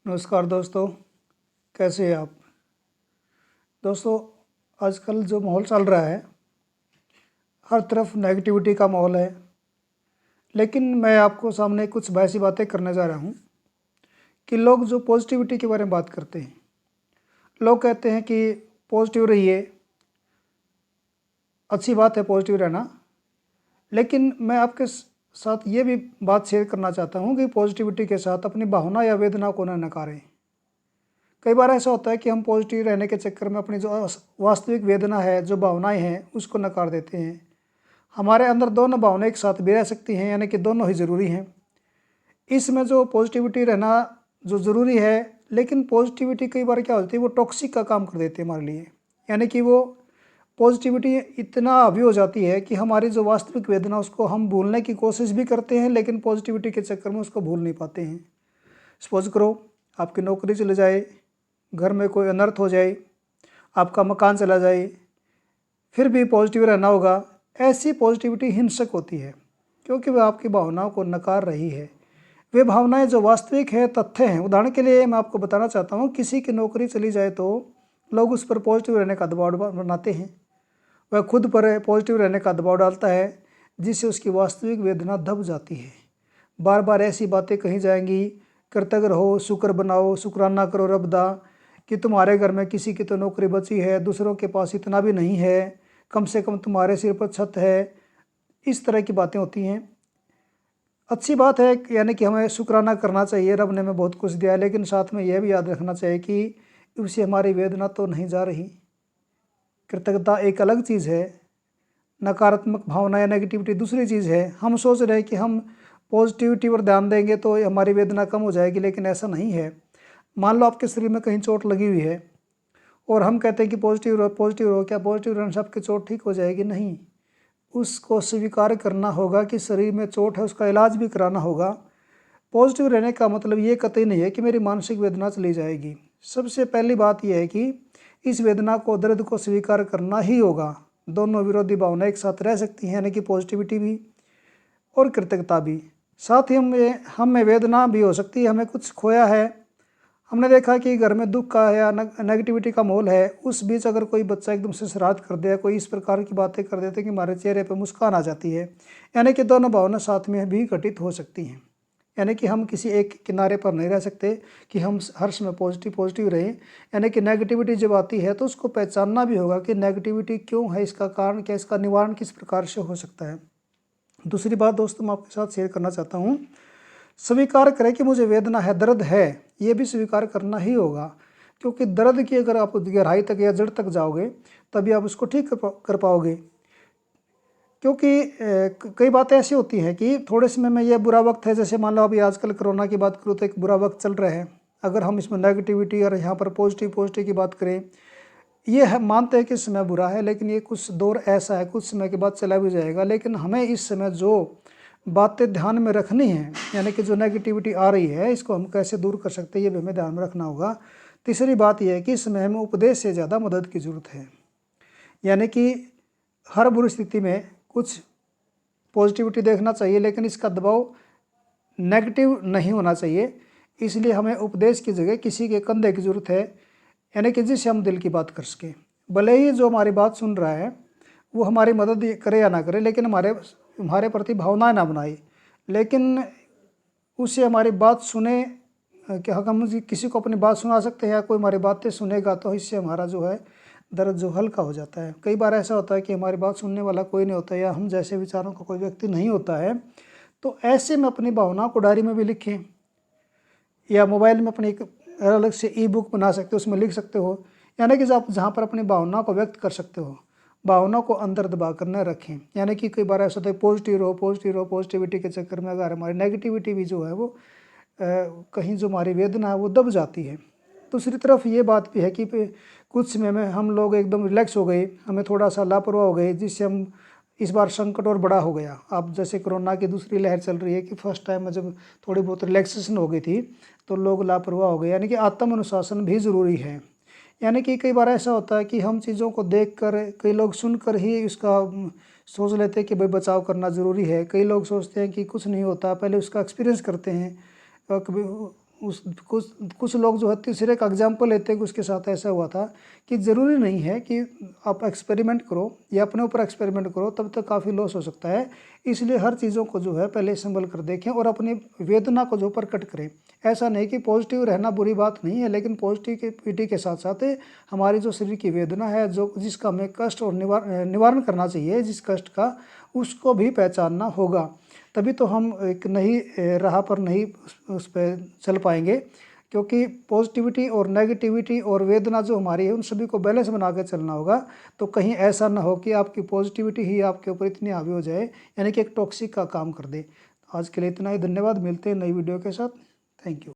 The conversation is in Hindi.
नमस्कार दोस्तों, कैसे हैं आप। दोस्तों, आजकल जो माहौल चल रहा है, हर तरफ नेगेटिविटी का माहौल है। लेकिन मैं आपको सामने कुछ ऐसी बातें करने जा रहा हूँ कि लोग जो पॉजिटिविटी के बारे में बात करते हैं, लोग कहते हैं कि पॉजिटिव रहिए, अच्छी बात है पॉजिटिव रहना। लेकिन मैं आपके साथ ये भी बात शेयर करना चाहता हूँ कि पॉजिटिविटी के साथ अपनी भावना या वेदना को न नकारें। कई बार ऐसा होता है कि हम पॉजिटिव रहने के चक्कर में अपनी जो वास्तविक वेदना है, जो भावनाएं हैं, उसको नकार देते हैं। हमारे अंदर दोनों भावनाएं एक साथ भी रह सकती हैं, यानी कि दोनों ही ज़रूरी हैं। इसमें जो पॉजिटिविटी रहना जो ज़रूरी है, लेकिन पॉजिटिविटी कई बार क्या होती है, वो टॉक्सिक का काम कर देती है हमारे लिए। यानी कि वो पॉजिटिविटी इतना हावी हो जाती है कि हमारी जो वास्तविक वेदना उसको हम भूलने की कोशिश भी करते हैं, लेकिन पॉजिटिविटी के चक्कर में उसको भूल नहीं पाते हैं। सपोज करो आपकी नौकरी चले जाए, घर में कोई अनर्थ हो जाए, आपका मकान चला जाए, फिर भी पॉजिटिव रहना होगा। ऐसी पॉजिटिविटी हिंसक होती है, क्योंकि वह आपकी भावनाओं को नकार रही है। वे भावनाएं जो वास्तविक है, तथ्य हैं। उदाहरण के लिए मैं आपको बताना चाहता हूँ, किसी की नौकरी चली जाए तो लोग उस पर पॉजिटिव रहने का दबाव बनाते हैं। वह खुद पर पॉजिटिव रहने का दबाव डालता है, जिससे उसकी वास्तविक वेदना दब जाती है। बार बार ऐसी बातें कही जाएंगी, कृतज्ञ रहो, शुक्र बनाओ, शुक्राना करो रब दा, कि तुम्हारे घर में किसी की तो नौकरी बची है, दूसरों के पास इतना भी नहीं है, कम से कम तुम्हारे सिर पर छत है। इस तरह की बातें होती हैं। अच्छी बात है, यानी कि हमें शुक्राना करना चाहिए, रब ने हमें बहुत कुछ दिया है, लेकिन साथ में यह भी याद रखना चाहिए कि उससे हमारी वेदना तो नहीं जा रही। कृतज्ञता एक अलग चीज़ है, नकारात्मक भावना या नेगेटिविटी दूसरी चीज़ है। हम सोच रहे हैं कि हम पॉजिटिविटी पर ध्यान देंगे तो हमारी वेदना कम हो जाएगी, लेकिन ऐसा नहीं है। मान लो आपके शरीर में कहीं चोट लगी हुई है और हम कहते हैं कि पॉजिटिव रहो, पॉजिटिव रहो। क्या पॉजिटिव रहने से आपकी चोट ठीक हो जाएगी? नहीं। उसको स्वीकार करना होगा कि शरीर में चोट है, उसका इलाज भी कराना होगा। पॉजिटिव रहने का मतलब ये कतई नहीं है कि मेरी मानसिक वेदना चली जाएगी। सबसे पहली बात यह है कि इस वेदना को, दर्द को स्वीकार करना ही होगा। दोनों विरोधी भावनाएं एक साथ रह सकती हैं, यानी कि पॉजिटिविटी भी और कृतज्ञता भी। साथ ही हम में वेदना भी हो सकती है, हमें कुछ खोया है। हमने देखा कि घर में दुख का या नेगेटिविटी का माहौल है, उस बीच अगर कोई बच्चा एकदम से शरारत कर दे, कोई इस प्रकार की बातें कर देते कि हमारे चेहरे पर मुस्कान आ जाती है, यानी कि दोनों भावना साथ में भी घटित हो सकती हैं। यानी कि हम किसी एक किनारे पर नहीं रह सकते कि हम हर समय पॉजिटिव रहें। यानी कि नेगेटिविटी जब आती है तो उसको पहचानना भी होगा कि नेगेटिविटी क्यों है, इसका कारण क्या, इसका निवारण किस प्रकार से हो सकता है। दूसरी बात दोस्तों मैं आपके साथ शेयर करना चाहता हूँ, स्वीकार करें कि मुझे वेदना है, दर्द है, ये भी स्वीकार करना ही होगा। क्योंकि दर्द की अगर आप गहराई तक या जड़ तक जाओगे तभी आप उसको ठीक कर पाओगे। क्योंकि कई बातें ऐसी होती हैं कि थोड़े समय में यह बुरा वक्त है, जैसे मान लो अभी आजकल कोरोना की बात करूँ तो एक बुरा वक्त चल रहा है। अगर हम इसमें नेगेटिविटी और यहाँ पर पॉजिटिव की बात करें, ये है मानते हैं कि समय बुरा है, लेकिन ये कुछ दौर ऐसा है, कुछ समय के बाद चला भी जाएगा। लेकिन हमें इस समय जो बातें ध्यान में रखनी है, यानी कि जो नेगेटिविटी आ रही है इसको हम कैसे दूर कर सकते हैं, ये भी हमें ध्यान में रखना होगा। तीसरी बात यह है कि इस समय हमें उपदेश से ज़्यादा मदद की ज़रूरत है। यानी कि हर बुरी स्थिति में कुछ पॉजिटिविटी देखना चाहिए, लेकिन इसका दबाव नेगेटिव नहीं होना चाहिए। इसलिए हमें उपदेश की जगह किसी के कंधे की ज़रूरत है, यानी कि जिससे हम दिल की बात कर सकें। भले ही जो हमारी बात सुन रहा है वो हमारी मदद करे या ना करे, लेकिन हमारे प्रति भावनाएं ना बनाए, लेकिन उससे हमारी बात सुने। क्या हम किसी को अपनी बात सुना सकते हैं या कोई हमारी बातें सुनेगा, तो इससे हमारा जो है दर्द जो हल्का हो जाता है। कई बार ऐसा होता है कि हमारी बात सुनने वाला कोई नहीं होता या हम जैसे विचारों का कोई व्यक्ति नहीं होता है, तो ऐसे में अपनी भावनाओं को डायरी में भी लिखें या मोबाइल में अपनी एक अलग से ई बुक बना सकते हो, उसमें लिख सकते हो। यानी कि आप जहाँ पर अपनी भावनाओं को व्यक्त कर सकते हो, भावनाओं को अंदर दबा कर न रखें। यानी कि कई बार ऐसा होता है पॉजिटिव रहो, पॉजिटिविटी के चक्कर में अगर हमारी नेगेटिविटी भी जो है वो कहीं जो हमारी वेदना है वो दब जाती है। दूसरी तरफ ये बात भी है कि कुछ समय में हम लोग एकदम रिलैक्स हो गए, हमें थोड़ा सा लापरवाह हो गए, जिससे हम इस बार संकट और बड़ा हो गया। अब जैसे कोरोना की दूसरी लहर चल रही है कि फर्स्ट टाइम में जब थोड़ी बहुत रिलैक्सेशन हो गई थी तो लोग लापरवाह हो गए। यानी कि आत्म अनुशासन भी ज़रूरी है। यानी कि कई बार ऐसा होता है कि हम चीज़ों को देखकर, कई लोग सुनकर ही उसका सोच लेते हैं कि भाई बचाव करना ज़रूरी है। कई लोग सोचते हैं कि कुछ नहीं होता, पहले उसका एक्सपीरियंस करते हैं। कभी उस कुछ लोग जो है तीसरे का एग्जाम्पल लेते हैं कि उसके साथ ऐसा हुआ था, कि ज़रूरी नहीं है कि आप एक्सपेरिमेंट करो या अपने ऊपर एक्सपेरिमेंट करो तब तक काफ़ी लॉस हो सकता है। इसलिए हर चीज़ों को जो है पहले संभल कर देखें और अपनी वेदना को जो प्रकट करें। ऐसा नहीं कि पॉजिटिव रहना बुरी बात नहीं है, लेकिन पॉजिटिविटी के साथ साथ हमारी जो शरीर की वेदना है, जो जिसका हमें कष्ट और निवारण करना चाहिए, जिस कष्ट का, उसको भी पहचानना होगा। तभी तो हम एक नई राह पर नहीं उस पर चल पाएंगे, क्योंकि पॉजिटिविटी और नेगेटिविटी और वेदना जो हमारी है उन सभी को बैलेंस बना के चलना होगा। तो कहीं ऐसा ना हो कि आपकी पॉजिटिविटी ही आपके ऊपर इतनी हावी हो जाए, यानी कि एक टॉक्सिक का काम कर दे। आज के लिए इतना ही, धन्यवाद। मिलते हैं नई वीडियो के साथ। Thank you.